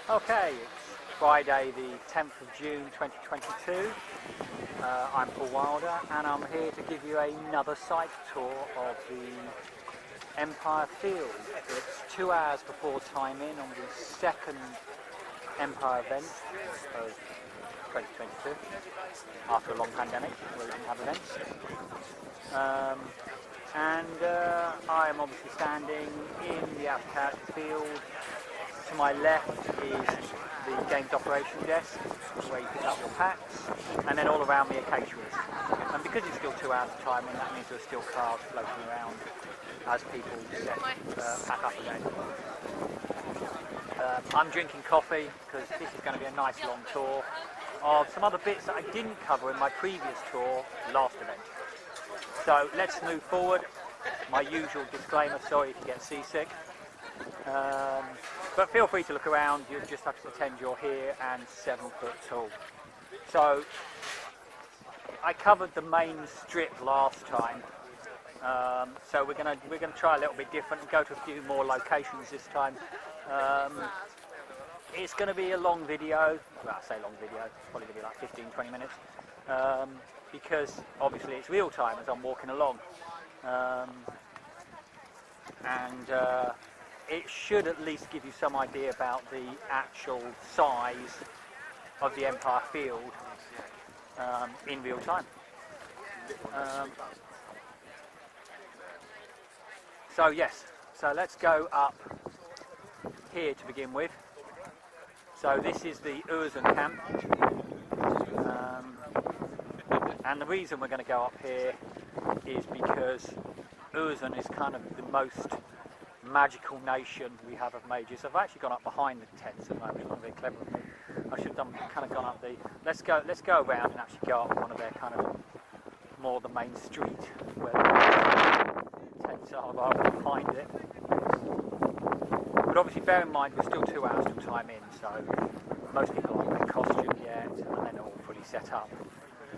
Okay, it's Friday the 10th of June 2022. I'm Paul Wilder and I'm here to give you another site tour of the Empire Field. It's 2 hours before time in on the second Empire event of 2022 after a long pandemic where we didn't have events. I am obviously standing in the Untitled field. To my left is the games operation desk where you pick up your packs, and then all around me are caterers. And because it's still 2 hours of time, and that means there are still cars floating around as people pack up again. I'm drinking coffee because this is going to be a nice long tour of some other bits that I didn't cover in my previous tour last event. So let's move forward. My usual disclaimer, sorry if you get seasick. But feel free to look around, you just have to pretend you're here and 7 foot tall. So I covered the main strip last time, so we're gonna try a little bit different and go to a few more locations this time. It's going to be a long video, well I say long video, it's probably going to be like 15-20 minutes, because obviously it's real time as I'm walking along. It should at least give you some idea about the actual size of the Empire Field in real time. So let's go up here to begin with. So this is the Navarre Camp, and the reason we're going to go up here is because Navarre is kind of the most magical nation we have of mages. I've actually gone up behind the tents at the moment. It's not very clever of me. I should have kind of gone up the. Let's go around and actually go up one of their kind of more the main street where the tents are rather than behind it. But obviously, bear in mind we're still 2 hours till time in, so most people aren't in costume yet, and they're not all fully set up.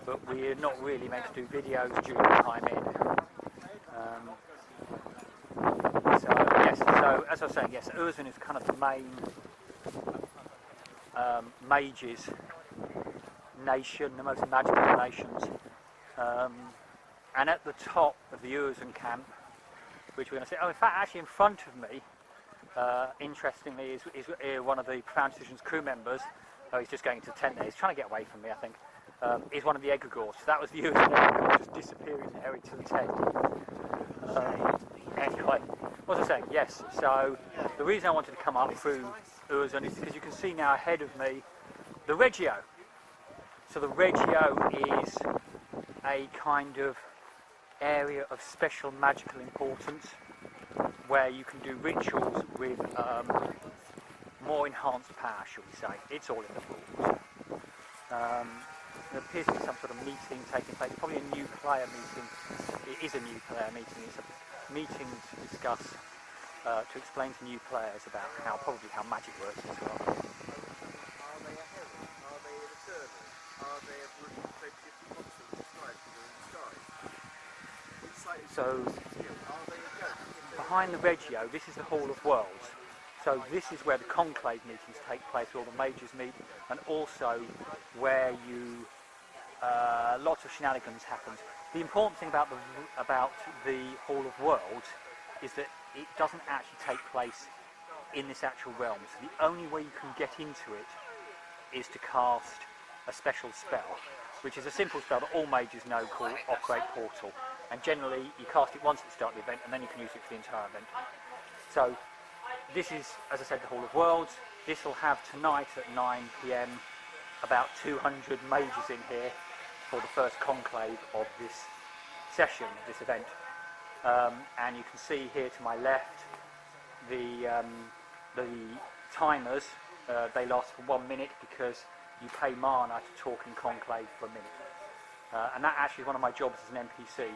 But we're not really meant to do videos during the time in. So as I was saying, yes, Navarre is kind of the main mages nation, the most magical of nations. And at the top of the Navarre camp, which we're going to see, in fact, actually in front of me, interestingly, is one of the Profound Decisions crew members. Oh, he's just going to the tent there. He's trying to get away from me, I think. He's one of the egregores. So that was the Navarre egregore just disappearing there into the tent. Anyway, what was I saying? Yes, so the reason I wanted to come up through Navarre is because you can see now ahead of me the Regio. So the Regio is a kind of area of special magical importance where you can do rituals with more enhanced power, shall we say. It's all in the rules. There appears to be some sort of meeting taking place, probably a new player meeting. It is a new player meeting. It's a meeting to discuss, to explain to new players about probably how magic works as well. Are they a herald? Are they an eternal? Are they a bloody shapeshifting monster with stripes in the sky? So, behind the Regio, this is the Hall of Worlds. So this is where the Conclave Meetings take place, where all the mages meet, and also where lots of shenanigans happen. The important thing about the Hall of Worlds is that it doesn't actually take place in this actual realm. So the only way you can get into it is to cast a special spell, which is a simple spell that all mages know called Operate Portal. And generally you cast it once at the start of the event and then you can use it for the entire event. So this is, as I said, the Hall of Worlds. This will have tonight at 9 PM about 200 mages in here for the first conclave of this session, this event. And you can see here to my left the timers. They last for 1 minute because you pay mana to talk in conclave for a minute. And that actually is one of my jobs as an NPC,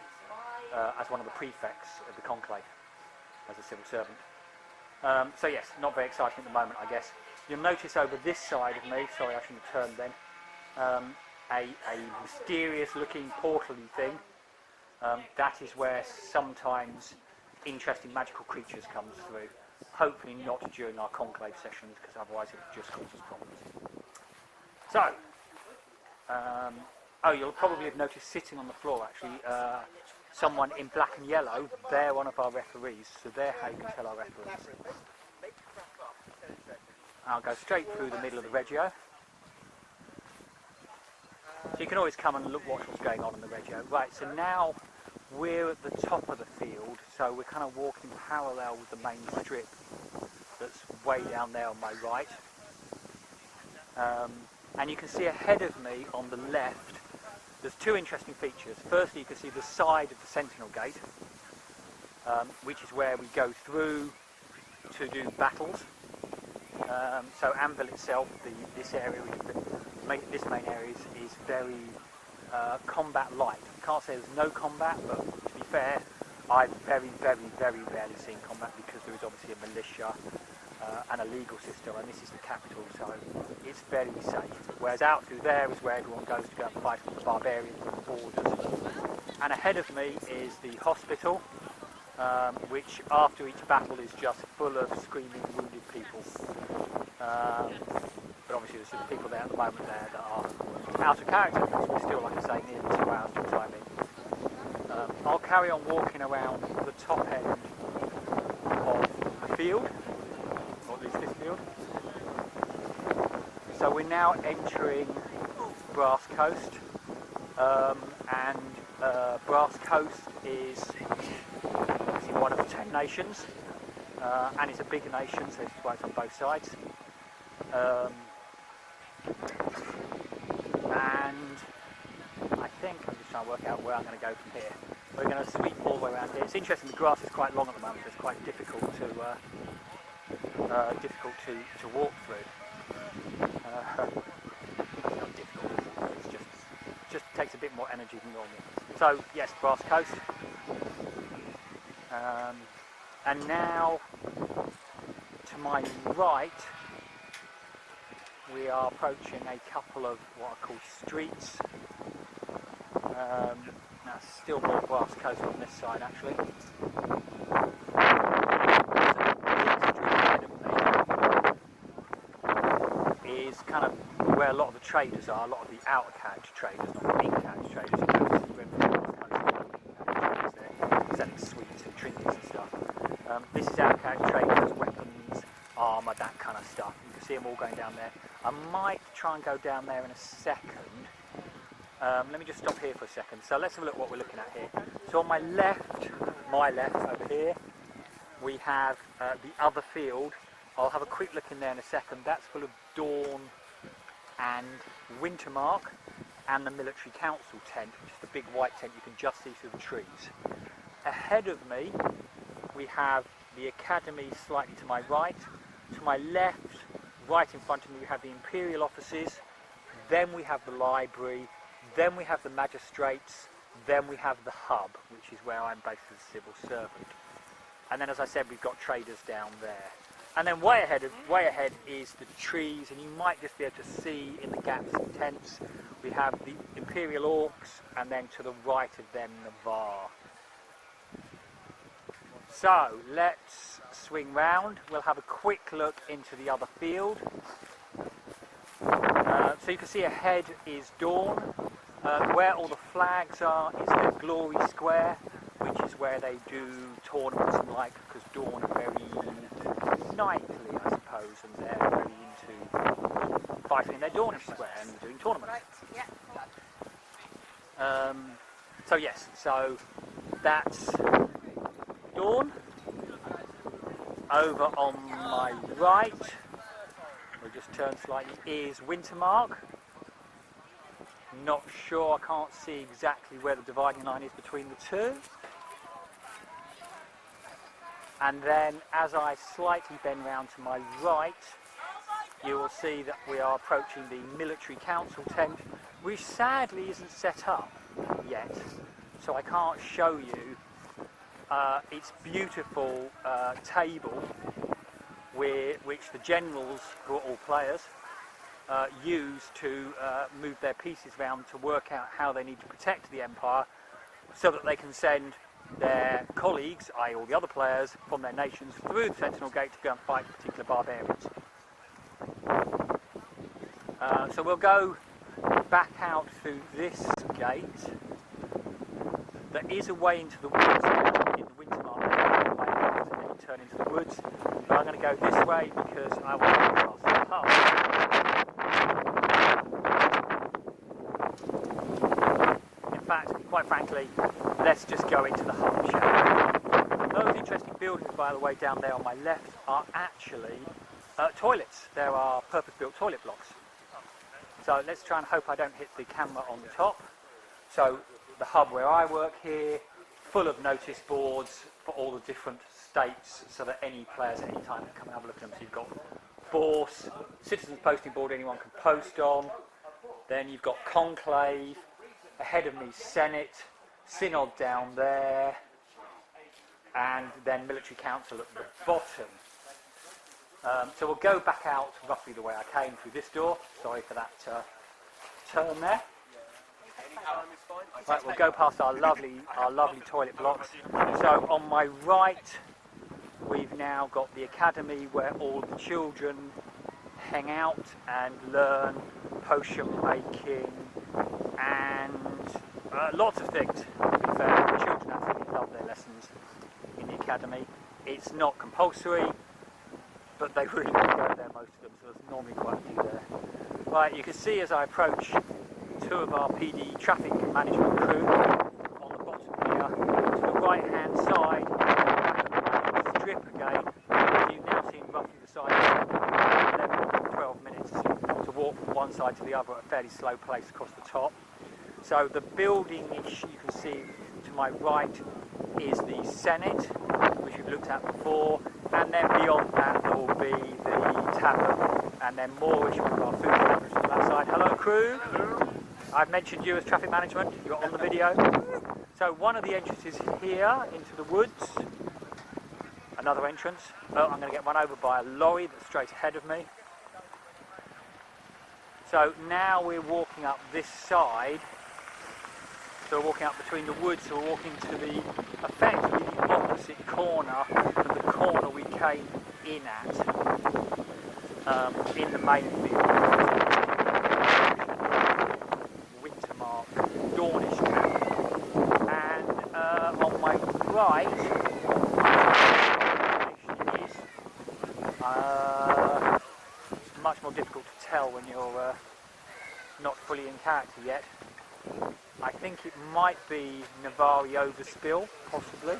as one of the prefects of the conclave, as a civil servant. So yes, not very exciting at the moment, I guess. You'll notice over this side of me, sorry I shouldn't have turned then, a mysterious looking portal-y thing. That is where sometimes interesting magical creatures comes through. Hopefully not during our conclave sessions, because otherwise it would just cause us problems. So, oh, you'll probably have noticed sitting on the floor actually, someone in black and yellow. They're one of our referees, so they're how you can tell our referees. I'll go straight through the middle of the Reggio. So you can always come and look, watch what's going on in the Reggio. Right, so now we're at the top of the field, so we're kind of walking parallel with the main strip that's way down there on my right. And you can see ahead of me on the left, there's two interesting features. Firstly, you can see the side of the Sentinel Gate, which is where we go through to do battles. So Anvil itself, this area, this main area is very combat light. I can't say there's no combat, but to be fair, I've very, very, very rarely seen combat because there is obviously a militia and a legal system, and this is the capital, so it's very safe. Whereas out through there is where everyone goes to go and fight with the barbarians on the borders. And ahead of me is the hospital, which after each battle is just full of screaming wounded people. But obviously there's some people there at the moment there that are out of character, because we're still, like I say, nearly 2 hours to time in. I'll carry on walking around the top end of the field, or at least this field. So we're now entering Brass Coast, and Brass Coast is obviously one of the 10 nations, and it's a bigger nation, so it's right on both sides. And I think I'm just trying to work out where I'm going to go from here. We're going to sweep all the way around here. It's interesting, the grass is quite long at the moment, so it's quite difficult to walk through. It's not difficult, it's just takes a bit more energy than normal. So yes, Brass Coast. And now to my right we are approaching a couple of what are called streets. That's still more Brass Coast on this side actually. Is kind of where a lot of the traders are, a lot of the outer carriage traders, not the in-carriage traders. You can see there, selling sweets and trinkets and stuff. This is outer carriage traders, weapons, armour, that kind of stuff. You can see them all going down there. I might try and go down there in a second. Let me just stop here for a second. So let's have a look what we're looking at here. So on my left over here, we have the other field. I'll have a quick look in there in a second. That's full of Dawn and Wintermark and the military council tent, which is the big white tent you can just see through the trees. Ahead of me we have the academy slightly to my right. To my left, right in front of me, we have the imperial offices, then we have the library, then we have the magistrates, then we have the hub, which is where I'm based as a civil servant. And then, as I said, we've got traders down there. And then way ahead is the trees, and you might just be able to see in the gaps and tents, we have the imperial orcs, and then to the right of them, Navarre. So let's swing round. We'll have a quick look into the other field. So you can see ahead is Dawn. Where all the flags are is their Glory Square, which is where they do tournaments and like, because Dawn are very knightly, I suppose, and they're very into fighting in their Dawnish Square and doing tournaments. Right, yeah. So yes, so that's Dawn. Over on my right, we'll just turn slightly, is Wintermark. Not sure, I can't see exactly where the dividing line is between the two. And then as I slightly bend round to my right, you will see that we are approaching the military council tent, which sadly isn't set up yet, so I can't show you its beautiful table which the generals, who are all players, use to move their pieces around to work out how they need to protect the empire, so that they can send their colleagues, i.e. all the other players from their nations, through the Sentinel Gate to go and fight particular barbarians. So we'll go back out through this gate. There is a way into the woods in the winter market, and then you turn into the woods. But I'm going to go this way because I want to go past the hub. In fact, quite frankly, let's just go into the hub, shall we? Those interesting buildings, by the way, down there on my left are actually toilets. There are purpose-built toilet blocks. So let's try and hope I don't hit the camera on the top. So the hub where I work here, full of notice boards for all the different states, so that any players at any time can come and have a look at them. So you've got Bourse, citizens posting board anyone can post on. Then you've got Conclave, ahead of me Senate, Synod down there, and then Military Council at the bottom. So we'll go back out roughly the way I came through this door. Sorry for that turn there. Right, we'll go past our lovely toilet blocks. So on my right, we've now got the academy where all the children hang out and learn potion making and lots of things. To be fair, the children absolutely love their lessons in the academy. It's not compulsory, but they really want to go there, most of them, so there's normally quite a few there. Right, you can see as I approach two of our PD traffic management crew on the bottom here. To the right hand side, back of the strip again, so you've now seen roughly the size of 11 or 12 minutes to walk from one side to the other at a fairly slow pace across the top. So the building you can see to my right is the Senate, which we've looked at before, and then beyond that there will be the tavern, and then Moorish with our food taverns on that side. Hello crew! Hello. I've mentioned you as traffic management, you're on the video. So one of the entrances here into the woods, another entrance. Oh, I'm going to get run over by a lorry that's straight ahead of me. So now we're walking up this side. So we're walking up between the woods, so we're walking to the effectively the opposite corner of the corner we came in at in the main field. Wintermark, Dornish camp, and on my right is it's much more difficult to tell when you're not fully in character yet. I think it might be Navarre overspill, possibly.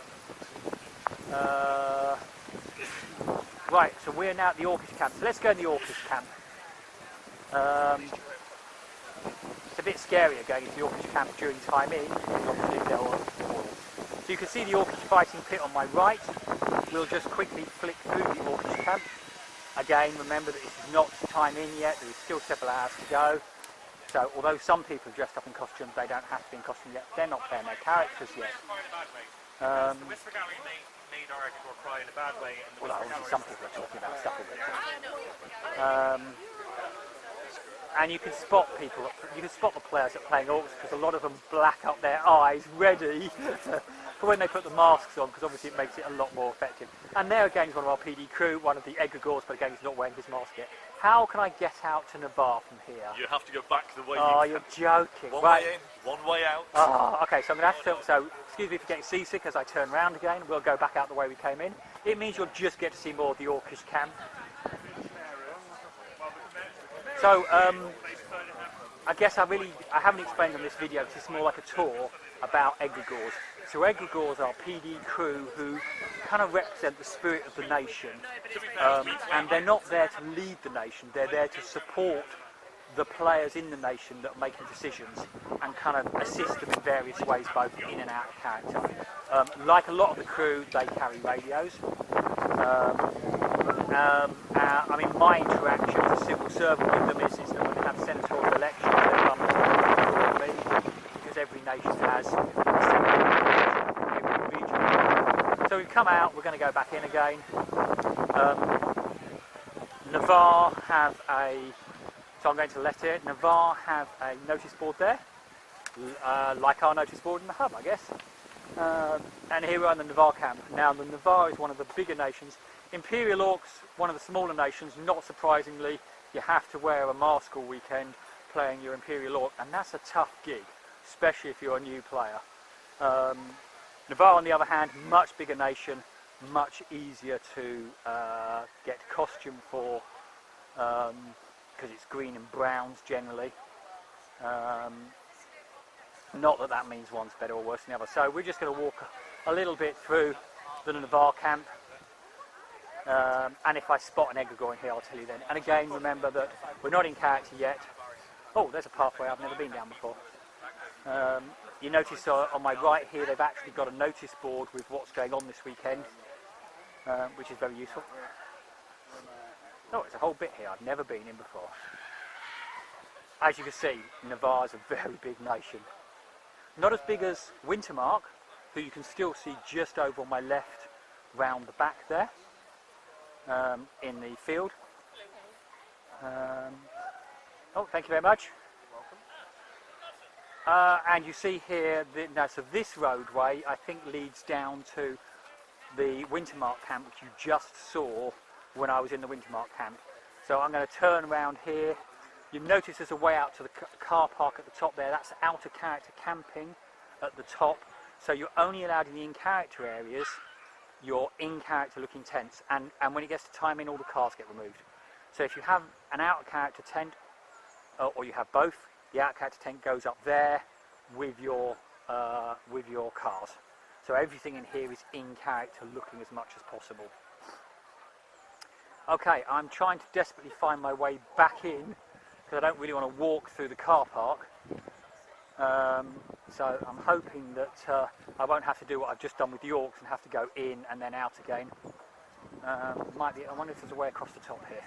Right, so we're now at the Orcish camp. So let's go to the Orcish camp. It's a bit scarier going into the Orcish camp during time in, because obviously there are walls. So you can see the Orcish fighting pit on my right. We'll just quickly flick through the Orcish camp. Again, remember that this is not time in yet. There is still several hours to go. So, although some people are dressed up in costumes, they don't have to be in costume yet. They're not playing their characters yet. The Whisper Gallery made our Ecuador cry in a bad way. And the well, obviously some people are talking about stuff already. And you can spot people, you can spot the players that are playing orcs because a lot of them black up their eyes, ready for when they put the masks on, because obviously it makes it a lot more effective. And there again is one of our PD crew, one of the egregores, but again he's not wearing his mask yet. How can I get out to Navarre from here? You have to go back the way you're joking. One right. way in, one way out. Oh, okay, so I'm going to have to, so excuse me for getting seasick as I turn around again. We'll go back out the way we came in. It means you'll just get to see more of the Orcish camp. So, I guess I haven't explained on this video, because it's more like a tour about egregores. So egregores are PD crew who kind of represent the spirit of the nation, and they're not there to lead the nation, they're there to support the players in the nation that are making decisions and kind of assist them in various ways, both in and out of character. Like a lot of the crew, they carry radios. I mean, my interaction as a civil servant with them is that when they have senatorial elections, they run for me, because every nation has a senatorial election, every region. So we've come out, we're going to go back in again. Navarre have a, so I'm going to the left here, Navarre have a notice board there, like our notice board in the hub, I guess. And here we are in the Navarre Camp. Now the Navarre is one of the bigger nations. Imperial Orcs, one of the smaller nations. Not surprisingly, you have to wear a mask all weekend playing your Imperial Orc, and that's a tough gig, especially if you're a new player. Navarre, on the other hand, much bigger nation, much easier to get costume for, because it's green and browns generally. Not that that means one's better or worse than the other. So we're just going to walk a little bit through the Navarre Camp, and if I spot an egregore in here, I'll tell you then. And again, remember that we're not in character yet. Oh, there's a pathway I've never been down before. You notice on my right here, they've actually got a notice board with what's going on this weekend, which is very useful. Oh, there's a whole bit here I've never been in before. As you can see, Navarre is a very big nation. Not as big as Wintermark, who you can still see just over on my left, round the back there, in the field. Oh, thank you very much. And you see here, now, so this roadway, I think, leads down to the Wintermark camp, which you just saw when I was in the Wintermark camp. So I'm going to turn around here. You notice there's a way out to the car park at the top there. That's out of character camping at the top. So you're only allowed in the in-character areas, your in-character looking tents. And when it gets to timing, all the cars get removed. So if you have an out-of-character tent, or you have both, the out-of-character tent goes up there with your cars. So everything in here is in-character looking as much as possible. Okay, I'm trying to desperately find my way back in, because I don't really want to walk through the car park. So I'm hoping that I won't have to do what I've just done with the Orcs and have to go in and then out again. Might be. I wonder if there's a way across the top here.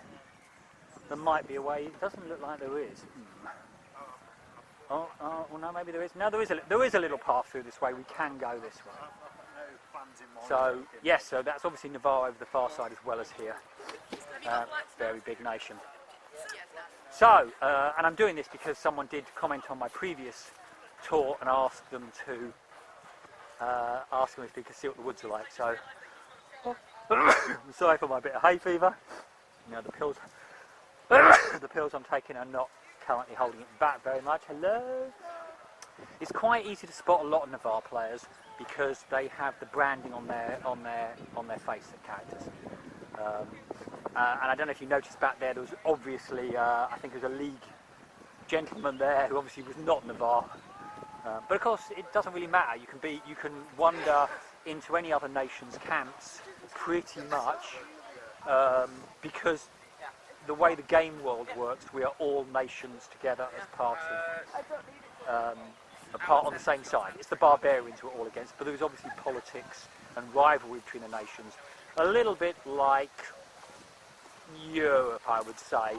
There might be a way. It doesn't look like there is. Oh, well, no, maybe there is. No, there is a little path through this way. We can go this way. So yes, so that's obviously Navarre over the far side as well as here. Very big nation. So, and I'm doing this because someone did comment on my previous tour and asked them if they could see what the woods are like. So, I'm sorry for my bit of hay fever. You know, the pills I'm taking are not currently holding it back very much. Hello. It's quite easy to spot a lot of Navarre players because they have the branding on their face, the characters. And I don't know if you noticed back there was obviously, I think there was a league gentleman there who obviously was not Navarre. But of course, it doesn't really matter. You can wander into any other nation's camps pretty much because the way the game world works, we are all nations together as part on the same side. It's the barbarians we're all against, but there is obviously politics and rivalry between the nations. A little bit like Europe, I would say,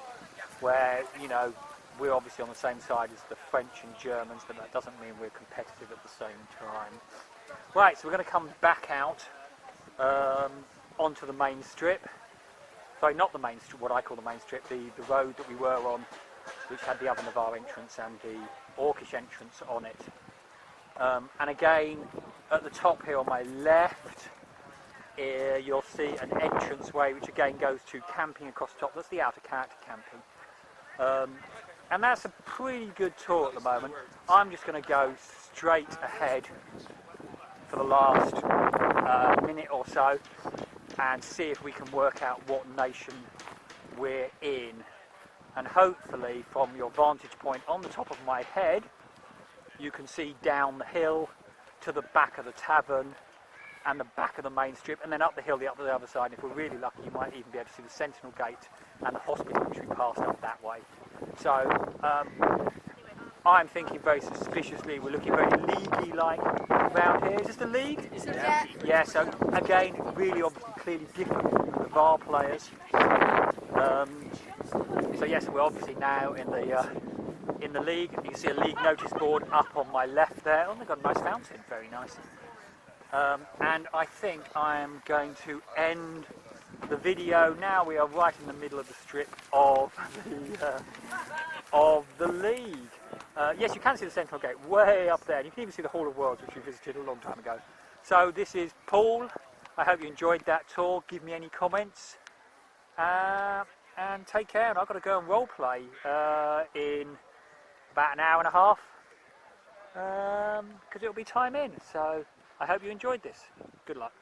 where, you know, we're obviously on the same side as the French and Germans, but that doesn't mean we're competitive at the same time. Right, so we're going to come back out onto the main strip. Sorry, not the main strip, what I call the main strip, the road that we were on, which had the other Navarre entrance and the Orcish entrance on it. And again, at the top here on my left, you'll see an entranceway which again goes to camping across the top. That's the outer character camping. And that's a pretty good tour at the moment. I'm just going to go straight ahead for the last minute or so and see if we can work out what nation we're in. And hopefully from your vantage point on the top of my head, you can see down the hill to the back of the tavern and the back of the main strip, and then up the hill, up the other side. And if we're really lucky, you might even be able to see the Sentinel Gate and the hospital, which we passed up that way. So I'm thinking very suspiciously, we're looking very leaguey-like around here. Is this the league? Yeah. Yeah, so again, really obviously clearly different from the Navarre players. So yes, we're obviously now in the league. You can see a league notice board up on my left there. Oh, they've got a nice fountain, very nice. And I think I'm going to end the video now. We are right in the middle of the strip of the league. Yes, you can see the Sentinel Gate way up there. You can even see the Hall of Worlds, which we visited a long time ago. So this is Paul. I hope you enjoyed that tour. Give me any comments. And take care. And I've got to go and role play in about an hour and a half because it'll be time in. So I hope you enjoyed this. Good luck.